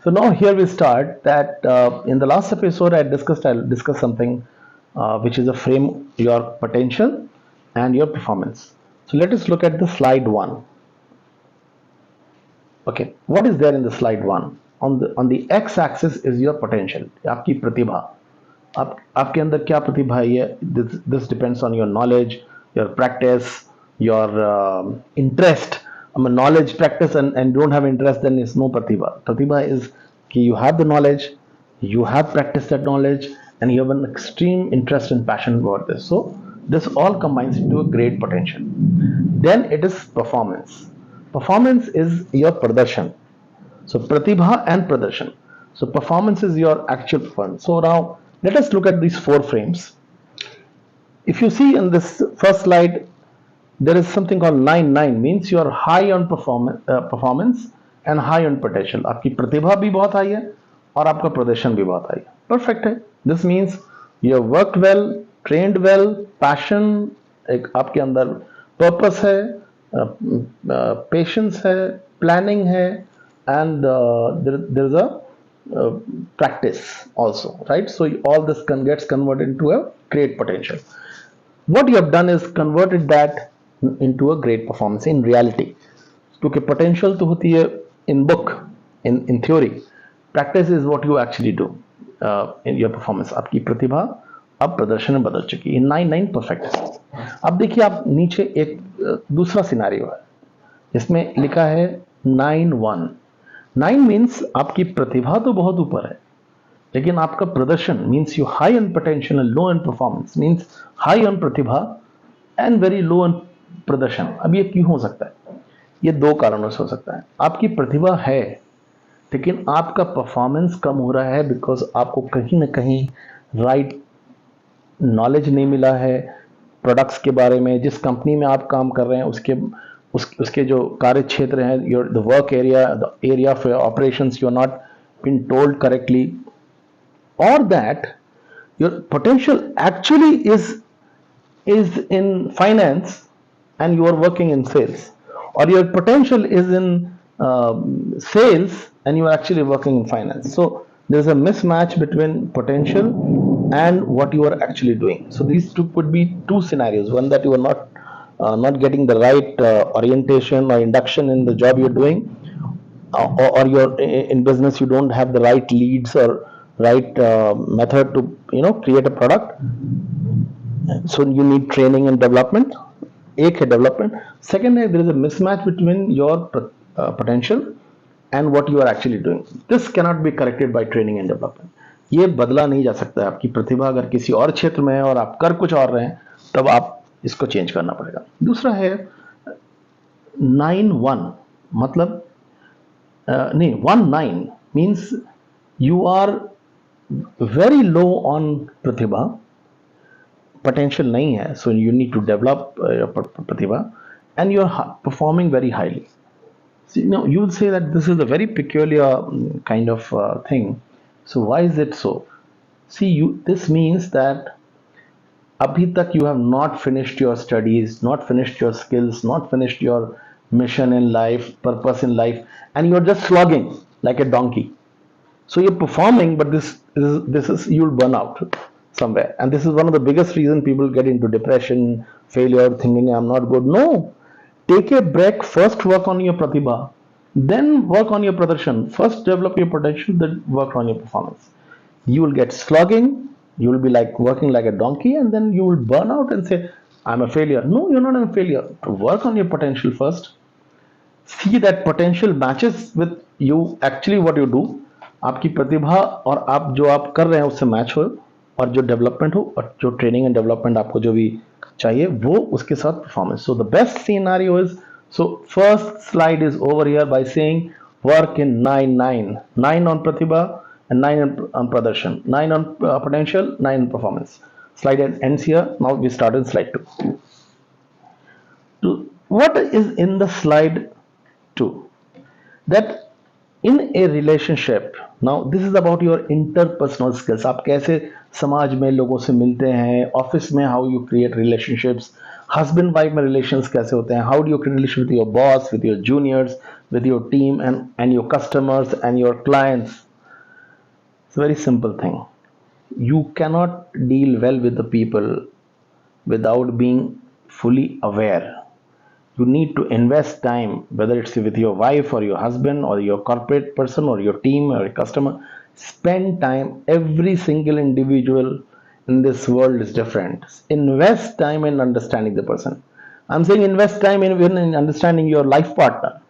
So now here we start that in the last episode I'll discuss something which is a frame your potential and your performance. So let us look at the slide one. Okay, what is there in the slide one? On the x-axis is your potential, आपकी प्रतिभा. आपके अंदर क्या प्रतिभा है ये this depends on your knowledge, your practice, your interest. Knowledge, practice, and don't have interest, then is no pratibha. Pratibha is कि you have the knowledge, you have practiced that knowledge, and you have an extreme interest and passion about this. So this all combines into a great potential. Then it is performance. Performance is your pradarshan. So pratibha and pradarshan. So performance is your actual performance. So now let us look at these four frames. If you see in this first slide, there is something called 9-9, means you are high on performance and high on potential. आपकी प्रतिभा भी बहुत high है और आपका प्रदर्शन भी बहुत high है. Perfect है. This means you have worked well, trained well, passion, एक आपके अंदर purpose है, patience है, planning है, and there is a practice also, right? So all this gets converted into a great potential. What you have done is converted that into a great performance in reality. क्योंकि potential तो होती है in book, in theory. Practice is what you actually do in your performance. आपकी प्रतिभा अब प्रदर्शन में बदल चुकी है. 9-9 परफेक्ट है. अब देखिए, आप नीचे एक दूसरा सिनेरियो है जिसमें लिखा है 9-1. 9 मीन्स आपकी प्रतिभा तो बहुत ऊपर है, लेकिन आपका प्रदर्शन means you high on potential and low on performance, means high on Pratibha and very low on प्रदर्शन. अब ये क्यों हो सकता है? ये दो कारणों से हो सकता है. आपकी प्रतिभा है लेकिन आपका परफॉर्मेंस कम हो रहा है बिकॉज आपको कहीं ना कहीं राइट नॉलेज नहीं मिला है प्रोडक्ट्स के बारे में. जिस कंपनी में आप काम कर रहे हैं उसके जो कार्य क्षेत्र हैं, your the work area, the area of operations, you are not been told correctly, or that your potential actually is in finance and you are working in sales, or your potential is in sales and you are actually working in finance. So there's a mismatch between potential and what you are actually doing. So these two could be two scenarios: one that you are not getting the right orientation or induction in the job you're doing, or you're in business, you don't have the right leads or right method to create a product, so you need training and development. एक है development. Second है there is a mismatch between your potential and what you are actually doing. This cannot be corrected by training and development. ये बदला नहीं जा सकता है. आपकी प्रतिभा अगर किसी और क्षेत्र में है और आप कर कुछ और रहे हैं, तब आप इसको चेंज करना पड़ेगा. दूसरा है 9-1, मतलब नहीं, 1-9 means you are very low on pratibha, potential nahi hai, so you need to develop your pratibha, and you are performing very highly. So, you will say that this is a very peculiar kind of thing. So why is it so? See, this means that abhi tak you have not finished your studies, not finished your skills, not finished your mission in life, purpose in life, and you are just slogging like a donkey. So you're performing, but this is you'll burn out somewhere, and this is one of the biggest reason people get into depression, failure, thinking I'm not good. No, take a break. First work on your pratibha, then work on your pradarshan. First develop your potential, then work on your performance. You will get slugging, you will be like working like a donkey, and then you will burn out and say I'm a failure. No, you're not a failure. Work on your potential first. See that potential matches with you actually what you do. आपकी प्रतिभा और आप जो आप कर रहे हैं उससे match हो, और जो डेवलपमेंट हो और जो ट्रेनिंग एंड डेवलपमेंट आपको जो भी चाहिए वो उसके साथ performance. So the best scenario is, so first slide is over here by saying work in 9-9, 9 on pratibha and 9 on pradarsan, 9 on potential, 9 on performance. Slide ends here. Now we start in slide 2. What is in the slide 2? That in a relationship, now this is about your interpersonal skills. आप कैसे समाज में लोगों से मिलते हैं, office में how you create relationships, husband wife में relations कैसे होते हैं, how do you create relations with your boss, with your juniors, with your team and your customers and your clients? It's a very simple thing. You cannot deal well with the people without being fully aware. You need to invest time, whether it's with your wife or your husband or your corporate person or your team or your customer. Spend time. Every single individual in this world is different. Invest time in understanding the person. I'm saying invest time in understanding your life partner,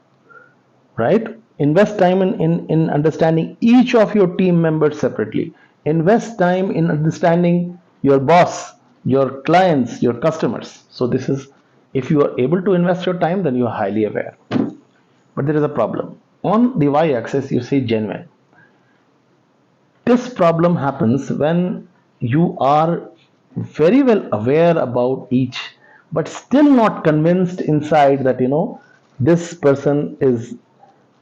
right? Invest time in understanding each of your team members separately. Invest time in understanding your boss, your clients, your customers. So this is, if you are able to invest your time, then you are highly aware. But there is a problem. On the y-axis, you see genuine. This problem happens when you are very well aware about each, but still not convinced inside that, this person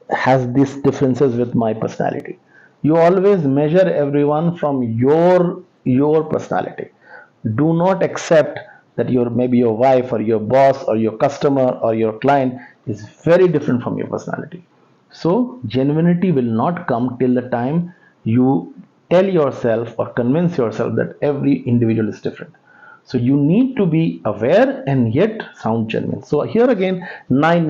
has these differences with my personality. You always measure everyone from your personality. Do not accept that your, maybe your wife or your boss or your customer or your client is very different from your personality. So genuinity will not come till the time you tell yourself or convince yourself that every individual is different. So you need to be aware and yet sound genuine. So here again, 9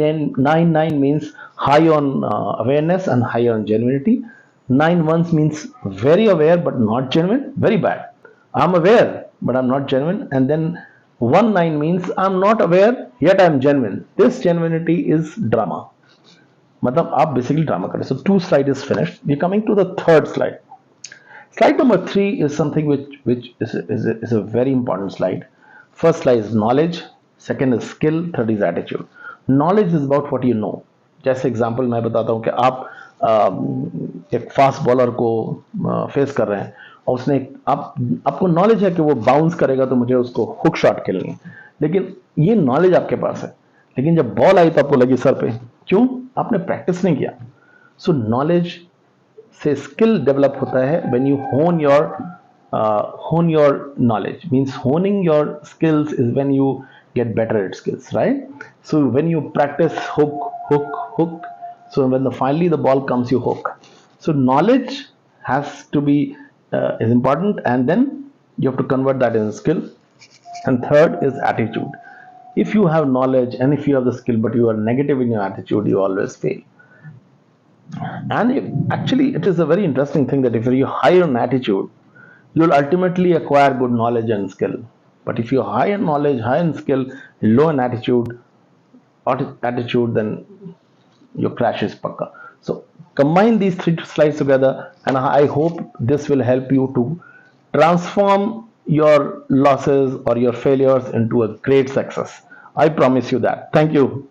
means high on awareness and high on genuinity. 9 means very aware but not genuine, very bad. I'm aware but I'm not genuine. And then 19 means I'm not aware yet I'm genuine. This genuinity is drama. मतलब आप basically drama करें. So 2 slide is finished. We're coming to the third slide. Slide number 3 is something which is a very important slide. First slide is knowledge, second is skill, third is attitude. Knowledge is about what you know. जैसे example मैं बताता हूँ कि आप एक fast bowler को face कर रहे हैं और उसने आपको नॉलेज है कि वो बाउंस करेगा तो मुझे उसको हुक शॉट खेलनी है, लेकिन ये नॉलेज आपके पास है, लेकिन जब बॉल आई तो आपको लगी सर पे, क्यों? आपने प्रैक्टिस नहीं किया. सो नॉलेज से स्किल डेवलप होता है when you hone your knowledge. Means honing your skills is when you get better at skills, right? So when you practice hook, so when finally the ball comes, you hook. So knowledge has to be is important, and then you have to convert that into skill. And third is attitude. If you have knowledge and if you have the skill but you are negative in your attitude, you always fail. And actually, it is a very interesting thing that if you high on attitude, you will ultimately acquire good knowledge and skill. But if you high in knowledge, high in skill, low in attitude, then your crash is pakka. So combine these 3 slides together, and I hope this will help you to transform your losses or your failures into a great success. I promise you that. Thank you.